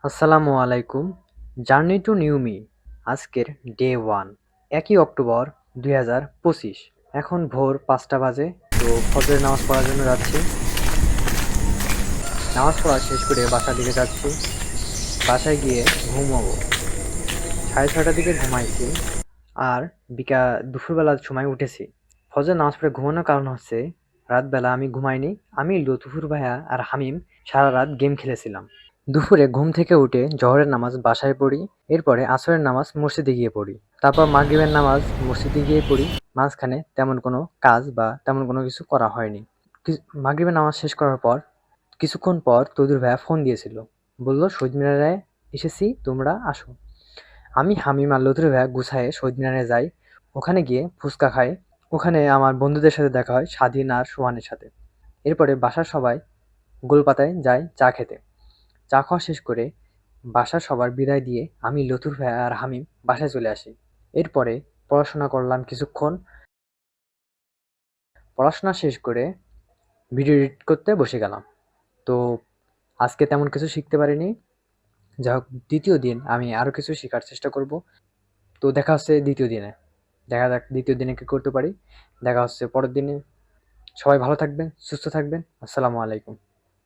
আসসালামু আলাইকুম। Journey to new me আজকের ডে 1 1ই অক্টোবর 2025। এখন ভোর 5টা বাজে। তো ফজরের নামাজ পড়ার জন্য যাচ্ছি। নামাজ পড়া শেষ করে বাসার দিকে যাচ্ছি। বাসায় গিয়ে ঘুমাবো। 6:30টার দিকে ঘুমাইছি। আর দুপুরবেলার সময় উঠেছি। ফজরের নামাজ পড়ে ঘুমানোর কারণ হচ্ছে রাতবেলা আমি ঘুমাইনি। আমি, লতুফুর ভাইয়া আর হামিম সারা রাত গেম খেলেছিলাম। দুপুরে ঘুম থেকে উঠে জোহরের নামাজ বাসায় পড়ি, এরপরে আসরের নামাজ মসজিদে গিয়ে পড়ি, তারপর মাগরিবের নামাজ মসজিদে গিয়ে পড়ি। মাঝখানে তেমন কোনো কাজ বা তেমন কোনো কিছু করা হয়নি। মাগরিবের নামাজ শেষ করার পর কিছুক্ষণ পর তদুর ভাইয়া ফোন দিয়েছিল, বলল শহীদ মিনারে এসেছি, তোমরা আসো। আমি, হামিম আর লতুর ভাইয়া গুছায়ে শহীদ মিনারে যাই। ওখানে গিয়ে ফুচকা খাই। ওখানে আমার বন্ধুদের সাথে দেখা হয়, স্বাধীন আর সোহানের সাথে। এরপরে বাসার সবাই গোলপাতায় যায় চা খেতে। চা খাওয়া শেষ করে বাসার সবার বিদায় দিয়ে আমি, লতুর ভাইয়া আর হামিম বাসায় চলে আসি। এরপরে পড়াশোনা করলাম কিছুক্ষণ। পড়াশোনা শেষ করে ভিডিও এডিট করতে বসে গেলাম। তো আজকে তেমন কিছু শিখতে পারিনি। যাই হোক, দ্বিতীয় দিন আমি আরো কিছু শেখার চেষ্টা করব। তো দেখা হচ্ছে দ্বিতীয় দিনে। দেখা যাক দ্বিতীয় দিনে কি করতে পারি। দেখা হচ্ছে পরের দিনে। সবাই ভালো থাকবেন, সুস্থ থাকবেন। আসসালামু আলাইকুম।